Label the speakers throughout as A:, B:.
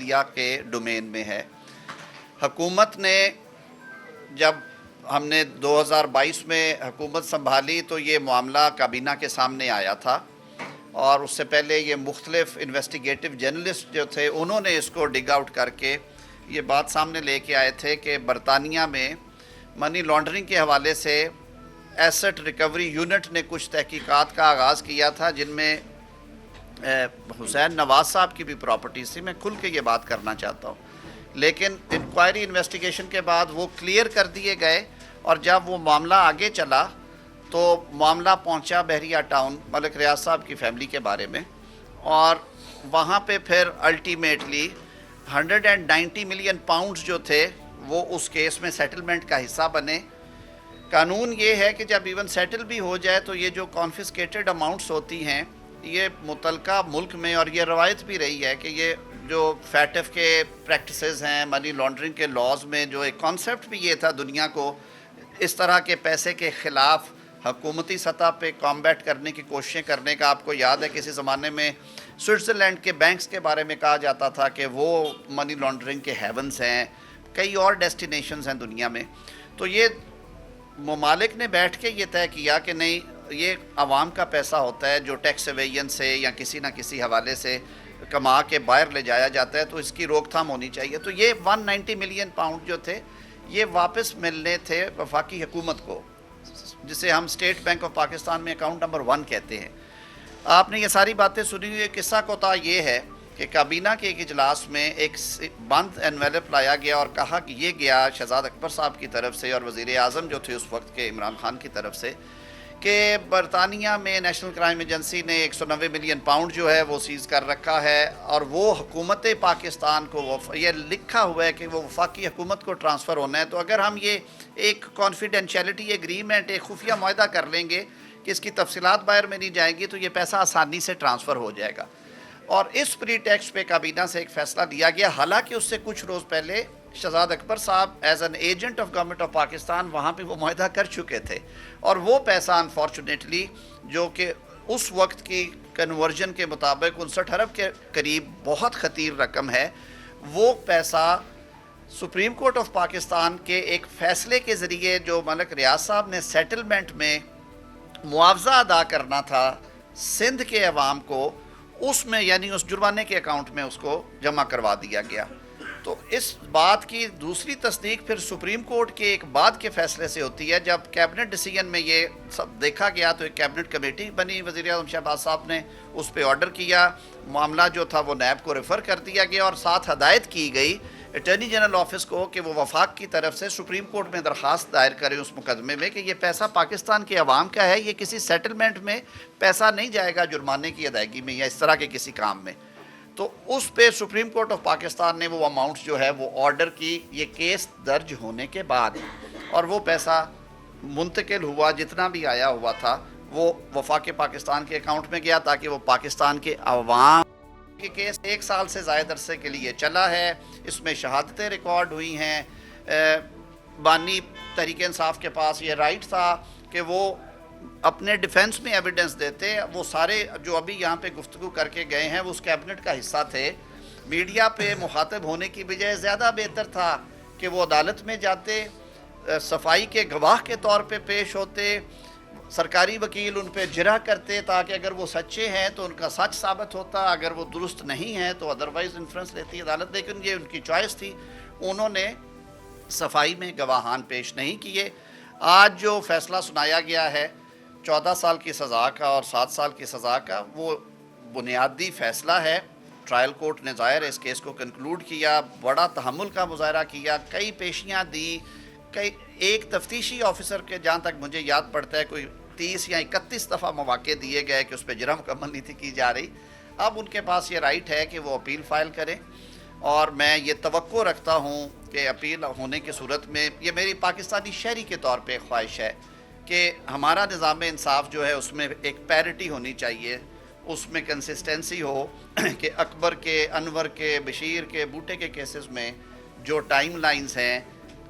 A: عدلیہ کے ڈومین میں ہے۔ حکومت نے جب ہم نے 2022 میں حکومت سنبھالی تو یہ معاملہ کابینہ کے سامنے آیا تھا، اور اس سے پہلے یہ مختلف انویسٹیگیٹو جرنلسٹ جو تھے انہوں نے اس کو ڈگ آؤٹ کر کے یہ بات سامنے لے کے آئے تھے کہ برطانیہ میں منی لانڈرنگ کے حوالے سے ایسٹ ریکوری یونٹ نے کچھ تحقیقات کا آغاز کیا تھا، جن میں حسین نواز صاحب کی بھی پراپرٹیز تھی۔ میں کھل کے یہ بات کرنا چاہتا ہوں، لیکن انکوائری انویسٹیگیشن کے بعد وہ کلیئر کر دیے گئے، اور جب وہ معاملہ آگے چلا تو معاملہ پہنچا بحریہ ٹاؤن ملک ریاض صاحب کی فیملی کے بارے میں، اور وہاں پہ پھر الٹیمیٹلی 190 ملین پاؤنڈز جو تھے وہ اس کیس میں سیٹلمنٹ کا حصہ بنے۔ قانون یہ ہے کہ جب ایون سیٹل بھی ہو جائے تو یہ جو کانفسکیٹڈ اماؤنٹس ہوتی ہیں یہ متعلقہ ملک میں، اور یہ روایت بھی رہی ہے کہ یہ جو فیٹف کے پریکٹسز ہیں، منی لانڈرنگ کے لاز میں جو ایک کانسیپٹ بھی یہ تھا دنیا کو اس طرح کے پیسے کے خلاف حکومتی سطح پہ کامبیٹ کرنے کی کوششیں کرنے کا۔ آپ کو یاد ہے کسی زمانے میں سوئٹزرلینڈ کے بینکس کے بارے میں کہا جاتا تھا کہ وہ منی لانڈرنگ کے ہیونز ہیں، کئی اور ڈیسٹینیشنز ہیں دنیا میں۔ تو یہ ممالک نے بیٹھ کے یہ طے کیا کہ نہیں، یہ عوام کا پیسہ ہوتا ہے جو ٹیکس ایویژن سے یا کسی نہ کسی حوالے سے کما کے باہر لے جایا جاتا ہے، تو اس کی روک تھام ہونی چاہیے۔ تو یہ 190 ملین پاؤنڈ جو تھے یہ واپس ملنے تھے وفاقی حکومت کو، جسے ہم اسٹیٹ بینک آف پاکستان میں اکاؤنٹ نمبر 1 کہتے ہیں۔ آپ نے یہ ساری باتیں سنی ہوئی۔ قصہ کوتا یہ ہے کہ کابینہ کے ایک اجلاس میں ایک بند انویلپ لایا گیا اور کہا کہ یہ گیا شہزاد اکبر صاحب کی طرف سے اور وزیر اعظم جو تھے اس وقت کے عمران خان کی طرف سے، کہ برطانیہ میں نیشنل کرائم ایجنسی نے 190 ملین پاؤنڈ جو ہے وہ سیز کر رکھا ہے، اور وہ حکومت پاکستان کو یہ لکھا ہوا ہے کہ وہ وفاقی حکومت کو ٹرانسفر ہونا ہے۔ تو اگر ہم یہ ایک کانفیڈینشیلٹی ایگریمنٹ، ایک خفیہ معاہدہ کر لیں گے کہ اس کی تفصیلات باہر میں نہیں جائیں گی تو یہ پیسہ آسانی سے ٹرانسفر ہو جائے گا، اور اس پری ٹیکسٹ پہ کابینہ سے ایک فیصلہ لیا گیا۔ حالانکہ اس سے کچھ روز پہلے شہزاد اکبر صاحب as an agent of government of Pakistan وہاں پہ وہ معاہدہ کر چکے تھے، اور وہ پیسہ انفارچونیٹلی جو کہ اس وقت کی کنورژن کے مطابق 59 ارب کے قریب بہت خطیر رقم ہے، وہ پیسہ سپریم کورٹ آف پاکستان کے ایک فیصلے کے ذریعے جو ملک ریاض صاحب نے سیٹلمنٹ میں معاوضہ ادا کرنا تھا سندھ کے عوام کو، اس میں یعنی اس جرمانے کے اکاؤنٹ میں اس کو جمع کروا دیا گیا۔ تو اس بات کی دوسری تصدیق پھر سپریم کورٹ کے ایک بعد کے فیصلے سے ہوتی ہے، جب کیبنٹ ڈیسیژن میں یہ سب دیکھا گیا تو ایک کیبنٹ کمیٹی بنی، وزیر اعظم شہباز صاحب نے اس پہ آرڈر کیا، معاملہ جو تھا وہ نیب کو ریفر کر دیا گیا، اور ساتھ ہدایت کی گئی اٹارنی جنرل آفس کو کہ وہ وفاق کی طرف سے سپریم کورٹ میں درخواست دائر کریں اس مقدمے میں کہ یہ پیسہ پاکستان کے عوام کا ہے، یہ کسی سیٹلمنٹ میں پیسہ نہیں جائے گا جرمانے کی ادائیگی میں یا اس طرح کے کسی کام میں۔ تو اس پہ سپریم کورٹ آف پاکستان نے وہ اماؤنٹ جو ہے وہ آرڈر کی، یہ کیس درج ہونے کے بعد، اور وہ پیسہ منتقل ہوا، جتنا بھی آیا ہوا تھا وہ وفاق پاکستان کے اکاؤنٹ میں گیا تاکہ وہ پاکستان کے عوام۔ یہ کیس 1 سال سے زائد عرصے کے لیے چلا ہے، اس میں شہادتیں ریکارڈ ہوئی ہیں۔ بانی تحریک انصاف کے پاس یہ رائٹ تھا کہ وہ اپنے ڈیفنس میں ایویڈنس دیتے، وہ سارے جو ابھی یہاں پہ گفتگو کر کے گئے ہیں وہ اس کیبنٹ کا حصہ تھے۔ میڈیا پہ مخاطب ہونے کی بجائے زیادہ بہتر تھا کہ وہ عدالت میں جاتے، صفائی کے گواہ کے طور پہ پیش ہوتے، سرکاری وکیل ان پہ جرح کرتے تاکہ اگر وہ سچے ہیں تو ان کا سچ ثابت ہوتا، اگر وہ درست نہیں ہیں تو ادروائز انفرنس لیتی عدالت، لیکن یہ ان کی چوائس تھی، انہوں نے صفائی میں گواہان پیش نہیں کیے۔ آج جو فیصلہ سنایا گیا ہے 14 سال کی سزا کا اور 7 سال کی سزا کا، وہ بنیادی فیصلہ ہے۔ ٹرائل کورٹ نے ظاہر اس کیس کو کنکلوڈ کیا، بڑا تحمل کا مظاہرہ کیا، کئی پیشیاں دی، ایک تفتیشی آفیسر کے جہاں تک مجھے یاد پڑتا ہے کوئی 30 یا 31 دفعہ مواقع دیے گئے کہ اس پہ جرح مکمل نہیں تھی کی جا رہی۔ اب ان کے پاس یہ رائٹ ہے کہ وہ اپیل فائل کریں، اور میں یہ توقع رکھتا ہوں کہ اپیل ہونے کی صورت میں، یہ میری پاکستانی شہری کے طور پہ خواہش ہے کہ ہمارا نظام انصاف جو ہے اس میں ایک پیرٹی ہونی چاہیے، اس میں کنسسٹنسی ہو کہ اکبر کے، انور کے، بشیر کے، بوٹے کے کیسز میں جو ٹائم لائنز ہیں،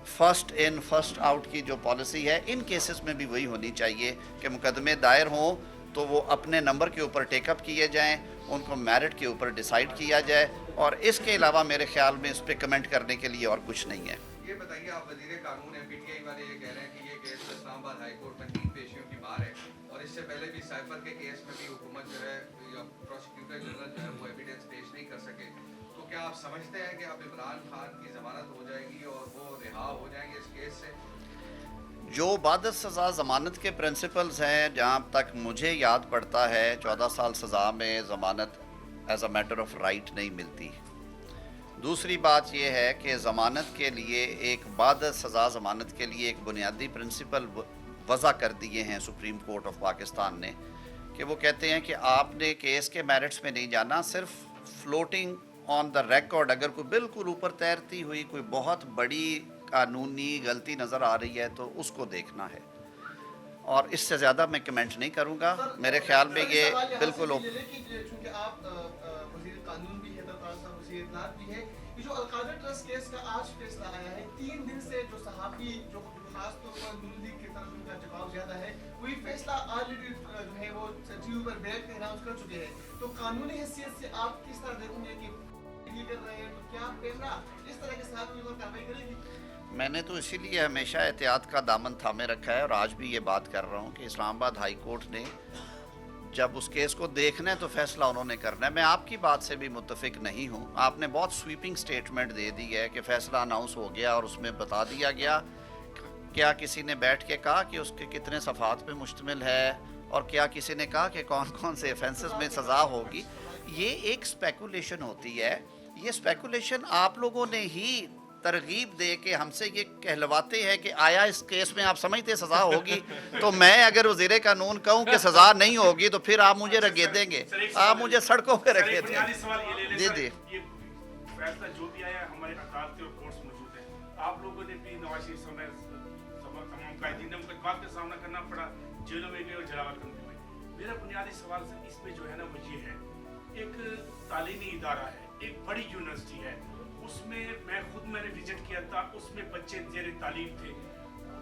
A: فرسٹ ان فرسٹ آؤٹ کی جو پالیسی ہے، ان کیسز میں بھی وہی ہونی چاہیے کہ مقدمے دائر ہوں تو وہ اپنے نمبر کے اوپر ٹیک اپ کیے جائیں، ان کو میرٹ کے اوپر ڈیسائیڈ کیا جائے، اور اس کے علاوہ میرے خیال میں اس پہ کمنٹ کرنے کے لیے اور کچھ نہیں ہے۔
B: یہ بتائیے، آپ وزیر قانون ہیں، پی ٹی آئی والے یہ کہہ رہے ہیں کہ یہ کیس اسلام آباد ہائی کورٹ میں 3 پیشیوں کی بار ہے، اور اس سے پہلے بھی سائفر کے کیس میں بھی حکومت جو ہے یا پروسیکیوٹر جنرل جو ہے وہ ایویڈنس پیش نہیں کر سکے، تو کیا آپ سمجھتے ہیں کہ اب عمران خان کی ضمانت ہو جائے گی اور وہ رہا ہو جائیں گے اس کیس سے؟
A: جو بعد سزا ضمانت کے پرنسپلز ہیں، جہاں تک مجھے یاد پڑتا ہے 14 سال سزا میں ضمانت as a matter of right نہیں ملتی۔ دوسری بات یہ ہے کہ ضمانت کے لیے ایک بعد سزا ضمانت کے لیے ایک بنیادی پرنسپل وضع کر دیے ہیں سپریم کورٹ آف پاکستان نے، کہ وہ کہتے ہیں کہ آپ نے کیس کے میرٹس میں نہیں جانا، صرف فلوٹنگ آن دا ریکارڈ اگر کوئی بالکل اوپر تیرتی ہوئی کوئی بہت بڑی قانونی غلطی نظر آ رہی ہے تو اس کو دیکھنا ہے، اور اس سے زیادہ میں کمنٹ نہیں کروں گا۔ میرے خیال میں یہ بالکل
C: چونکہ آپ وزیر قانون بھی ہے، وزیر اطلاعات بھی ہے، یہ جو القادر ٹرسٹ کیس کا آج فیصلہ آیا ہے، 3 دن سے جو صحافی جو خاص طور پر نون لیگ کی طرف ان کا جواب زیادہ ہے، وہی فیصلہ آلریڈی جو ہے وہ ٹی وی پر بیٹھ کے اناؤنس کر چکے ہیں، تو قانونی حیثیت سے آپ کس طرح دیکھیں گے کہ یہ کر رہے ہیں، تو کیا پیمرا اس طرح کے صحافیوں پر کارروائی کرے گی؟
A: میں نے تو اسی لیے ہمیشہ احتیاط کا دامن تھامے رکھا ہے، اور آج بھی یہ بات کر رہا ہوں کہ اسلام آباد ہائی کورٹ نے جب اس کیس کو دیکھنا ہے تو فیصلہ انہوں نے کرنا ہے۔ میں آپ کی بات سے بھی متفق نہیں ہوں۔ آپ نے بہت سویپنگ سٹیٹمنٹ دے دی ہے کہ فیصلہ اناؤنس ہو گیا اور اس میں بتا دیا گیا، کیا کسی نے بیٹھ کے کہا کہ اس کے کتنے صفحات پہ مشتمل ہے، اور کیا کسی نے کہا کہ کون کون سے ایفنسز میں سزا ہوگی؟ یہ ایک سپیکولیشن ہوتی ہے۔ یہ سپیکولیشن آپ لوگوں نے ہی ترغیب دے کے ہم سے یہ کہلواتے ہیں کہ آیا اس کیس میں آپ سمجھتے سزا ہوگی، تو میں اگر وزیر قانون کہوں کہ سزا نہیں ہوگی تو پھر آپ مجھے رگیدیں گے، آپ مجھے سڑکوں پہ رگیدیں گے۔ جی جی،
D: یہ فیصلہ جو بھی آیا ہمارے عدالتیں اور کورٹس موجود ہیں، آپ لوگوں نے بھی نواز شریف سمیت تمام قائدین نے مقدمات کا سامنا کرنا پڑا، جیلوں میں گئے اور جلاوطن کرنے ہوئے۔ میرا بنیادی سوال اس میں جو ہے نا وہ یہ ہے، ایک تعلیمی ادارہ ہے، ایک بڑی یونیورسٹی ہے، اس میں میں نے وزٹ کیا تھا، اس میں بچے زیر تعلیم تھے۔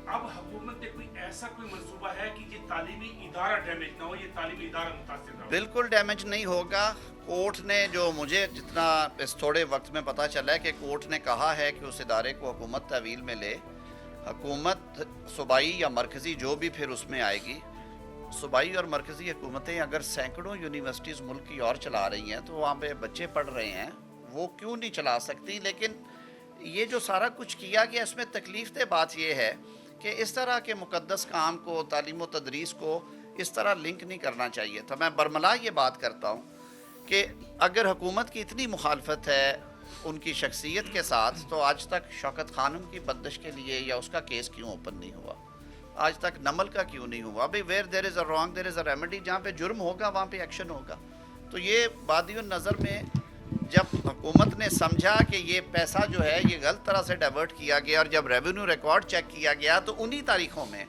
D: اب حکومت نے کوئی ایسا کوئی منصوبہ ہے کہ یہ تعلیمی ادارہ ڈیمیج نہ ہو، یہ تعلیمی ادارہ متاثر نہ ہو؟
A: بالکل ڈیمیج نہیں ہوگا۔ کورٹ نے جو مجھے جتنا اس تھوڑے وقت میں پتہ چلا ہے کہ کورٹ نے کہا ہے کہ اس ادارے کو حکومت تحویل میں لے، حکومت صوبائی یا مرکزی جو بھی پھر اس میں آئے گی، صوبائی اور مرکزی حکومتیں اگر سینکڑوں یونیورسٹیز ملک کی اور چلا رہی ہیں تو وہاں پہ بچے پڑھ رہے ہیں، وہ کیوں نہیں چلا سکتی؟ لیکن یہ جو سارا کچھ کیا گیا اس میں تکلیف دہ بات یہ ہے کہ اس طرح کے مقدس کام کو، تعلیم و تدریس کو اس طرح لنک نہیں کرنا چاہیے تھا۔ میں برملا یہ بات کرتا ہوں کہ اگر حکومت کی اتنی مخالفت ہے ان کی شخصیت کے ساتھ تو آج تک شوکت خانم کی بندش کے لیے یا اس کا کیس کیوں اوپن نہیں ہوا؟ آج تک نمل کا کیوں نہیں ہوا؟ بھئی where there is a wrong there is a remedy, جہاں پہ جرم ہوگا وہاں پہ ایکشن ہوگا۔ تو یہ بادی النظر میں جب حکومت نے سمجھا کہ یہ پیسہ جو ہے یہ غلط طرح سے ڈائیورٹ کیا گیا، اور جب ریونیو ریکارڈ چیک کیا گیا تو انہی تاریخوں میں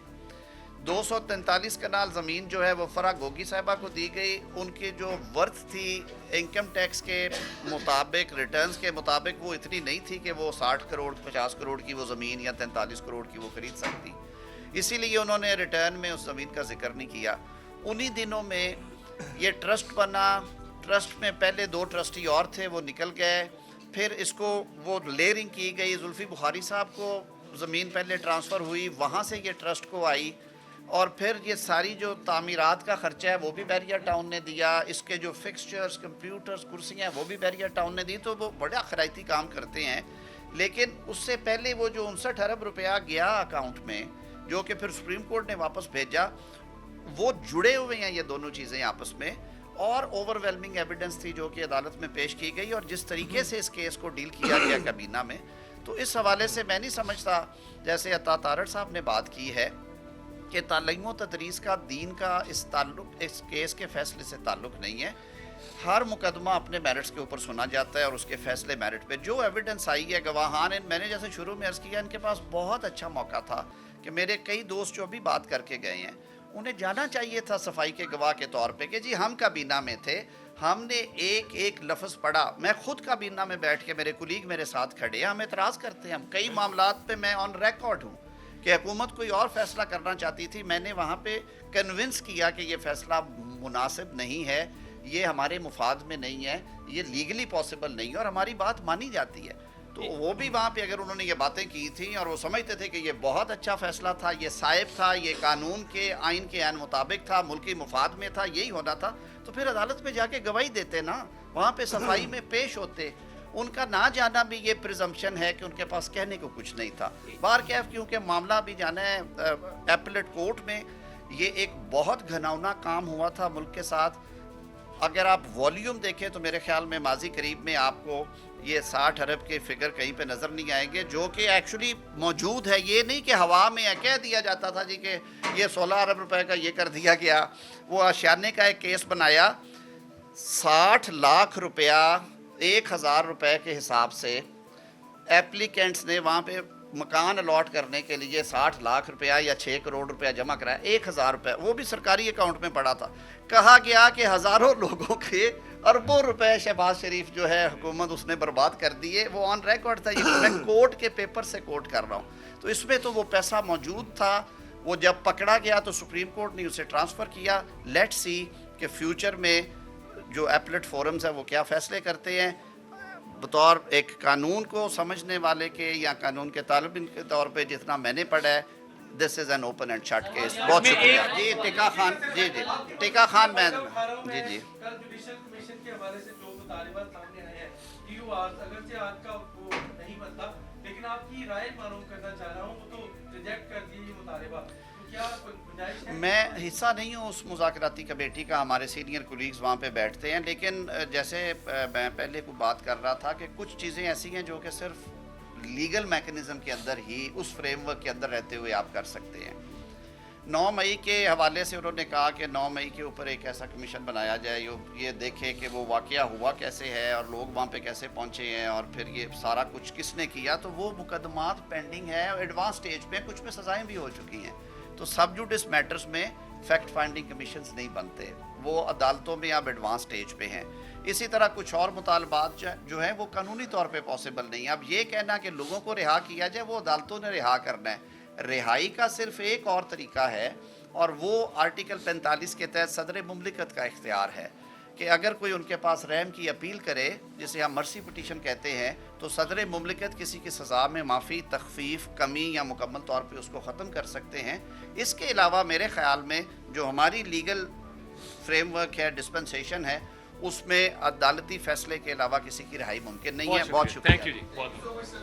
A: 243 کنال زمین جو ہے وہ فرا گوگی صاحبہ کو دی گئی۔ ان کی جو ورتھ تھی انکم ٹیکس کے مطابق، ریٹرنز کے مطابق، وہ اتنی نہیں تھی کہ وہ 60 کروڑ 50 کروڑ کی وہ زمین یا 43 کروڑ کی وہ خرید سکتی، اسی لیے انہوں نے ریٹرن میں اس زمین کا ذکر نہیں کیا۔ انہی دنوں میں یہ ٹرسٹ بنا، ٹرسٹ میں پہلے 2 ٹرسٹی اور تھے، وہ نکل گئے، پھر اس کو وہ لیئرنگ کی گئی، زلفی بخاری صاحب کو زمین پہلے ٹرانسفر ہوئی، وہاں سے یہ ٹرسٹ کو آئی، اور پھر یہ ساری جو تعمیرات کا خرچہ ہے وہ بھی بیریا ٹاؤن نے دیا، اس کے جو فکسچرز، کمپیوٹرز، کرسیاں ہیں وہ بھی بیریا ٹاؤن نے دی۔ تو وہ بڑا خیراتی کام کرتے ہیں، لیکن اس سے پہلے وہ جو 59 ارب روپیہ گیا اکاؤنٹ میں، جو کہ پھر سپریم کورٹ نے واپس بھیجا، وہ جڑے ہوئے ہیں یہ دونوں چیزیں آپس میں، اور اوور ویلمنگ ایویڈنس تھی جو کہ عدالت میں پیش کی گئی، اور جس طریقے سے اس کیس کو ڈیل کیا گیا کابینہ میں، تو اس حوالے سے میں نہیں سمجھتا، جیسے عطا تارڑ صاحب نے بات کی ہے کہ تعلیم و تدریس کا دین کا اس کیس کے فیصلے سے تعلق نہیں ہے۔ ہر مقدمہ اپنے میرٹس کے اوپر سنا جاتا ہے اور اس کے فیصلے میرٹ پہ جو ایویڈنس آئی ہے، گواہان، میں نے جیسے شروع میں عرض کیا، ان کے پاس بہت اچھا موقع تھا کہ میرے کئی دوست جو بھی بات کر کے گئے ہیں انہیں جانا چاہیے تھا صفائی کے گواہ کے طور پہ کہ جی ہم کابینہ میں تھے، ہم نے ایک ایک لفظ پڑھا، میں خود کابینہ میں بیٹھ کے، میرے کولیگ میرے ساتھ کھڑے ہیں، ہم اعتراض کرتے ہیں، ہم کئی معاملات پہ میں آن ریکارڈ ہوں کہ حکومت کوئی اور فیصلہ کرنا چاہتی تھی، میں نے وہاں پہ کنونس کیا کہ یہ فیصلہ مناسب نہیں ہے، یہ ہمارے مفاد میں نہیں ہے، یہ لیگلی پاسبل نہیں ہے اور ہماری بات مانی جاتی ہے. تو وہ بھی وہاں پہ اگر انہوں نے یہ باتیں کی تھیں اور وہ سمجھتے تھے کہ یہ بہت اچھا فیصلہ تھا، یہ صائب تھا، یہ قانون کے آئین کے عین مطابق تھا، ملکی مفاد میں تھا، یہی ہونا تھا، تو پھر عدالت میں جا کے گواہی دیتے نا، وہاں پہ صفائی میں پیش ہوتے. ان کا نہ جانا بھی یہ پرزمپشن ہے کہ ان کے پاس کہنے کو کچھ نہیں تھا. بار کیف کیونکہ معاملہ بھی جانا ہے ایپلیٹ کورٹ میں، یہ ایک بہت گھناؤنا کام ہوا تھا ملک کے ساتھ. اگر آپ والیوم دیکھیں تو میرے خیال میں ماضی قریب میں آپ کو یہ 60 ارب کے فگر کہیں پہ نظر نہیں آئیں گے، جو کہ ایکچولی موجود ہے. یہ نہیں کہ ہوا میں ہے، کہہ دیا جاتا تھا جی کہ یہ 16 ارب روپے کا یہ کر دیا گیا. وہ آشیانے کا ایک کیس بنایا، 60 لاکھ روپیہ 1000 روپے کے حساب سے ایپلیکینٹس نے وہاں پہ مکان الاٹ کرنے کے لیے 60 لاکھ روپیہ یا 6 کروڑ روپیہ جمع کرایا. 1000 روپے وہ بھی سرکاری اکاؤنٹ میں پڑا تھا. کہا گیا کہ ہزاروں لوگوں کے اربوں روپے شہباز شریف جو ہے حکومت اس نے برباد کر دیے. وہ آن ریکارڈ تھا، یہ میں کورٹ کے پیپر سے کوٹ کر رہا ہوں. تو اس میں تو وہ پیسہ موجود تھا. وہ جب پکڑا گیا تو سپریم کورٹ نے اسے ٹرانسفر کیا. لیٹ سی کہ فیوچر میں جو ایپلیٹ فورمز ہیں وہ کیا فیصلے کرتے ہیں. بطور ایک قانون کو سمجھنے والے کے یا قانون کے طالب علم کے طور پہ جتنا میں نے پڑھا ہے، this is an open and shut case. بہت شکریہ. جی ٹیکا خان، جی ٹیکا خان میں جی
E: کل جوڈیشل کمیشن کے حوالے سے جو مطالبات سامنے آئے ہیں، ٹیو آرز اگرچہ آج کا وہ نہیں بنتا، لیکن آپ کی رائے معلوم کرنا چاہ رہا ہوں. وہ تو ریجیکٹ کر دیے یہ مطالبہ، تو کیا گنجائش ہے؟
A: میں حصہ نہیں ہوں اس مذاکراتی کمیٹی کا، ہمارے سینئر کولیگز وہاں پہ بیٹھتے ہیں. لیکن جیسے میں پہلے کو بات کر رہا تھا کہ کچھ چیزیں ایسی ہیں جو کہ صرف لیگل میکنزم کے اندر ہی، اس فریم ورک کے اندر رہتے ہوئے آپ کر سکتے ہیں. 9 مئی کے حوالے سے انہوں نے کہا کہ 9 مئی کے اوپر ایک ایسا کمیشن بنایا جائے، یہ دیکھے کہ وہ واقعہ ہوا کیسے ہے اور لوگ وہاں پہ کیسے پہنچے ہیں اور پھر یہ سارا کچھ کس نے کیا. تو وہ مقدمات پینڈنگ ہے اور ایڈوانس سٹیج پہ، کچھ میں سزائیں بھی ہو چکی ہیں. تو سب جوڈس میٹرز میں فیکٹ فائنڈنگ کمیشنز نہیں بنتے، وہ عدالتوں میں اب ایڈوانس سٹیج پہ ہیں. اسی طرح کچھ اور مطالبات جو ہیں وہ قانونی طور پہ پاسبل نہیں. اب یہ کہنا کہ لوگوں کو رہا کیا جائے، وہ عدالتوں نے رہا کرنا ہے. رہائی کا صرف ایک اور طریقہ ہے اور وہ آرٹیکل 45 کے تحت صدر مملکت کا اختیار ہے کہ اگر کوئی ان کے پاس رحم کی اپیل کرے، جسے ہم مرسی پٹیشن کہتے ہیں، تو صدر مملکت کسی کی سزا میں معافی، تخفیف، کمی یا مکمل طور پہ اس کو ختم کر سکتے ہیں. اس کے علاوہ میرے خیال میں جو ہماری لیگل فریم ورک ہے، ڈسپنسیشن ہے، اس میں عدالتی فیصلے کے علاوہ کسی کی رہائی ممکن نہیں ہے. بہت شکریہ.
D: Thank you G.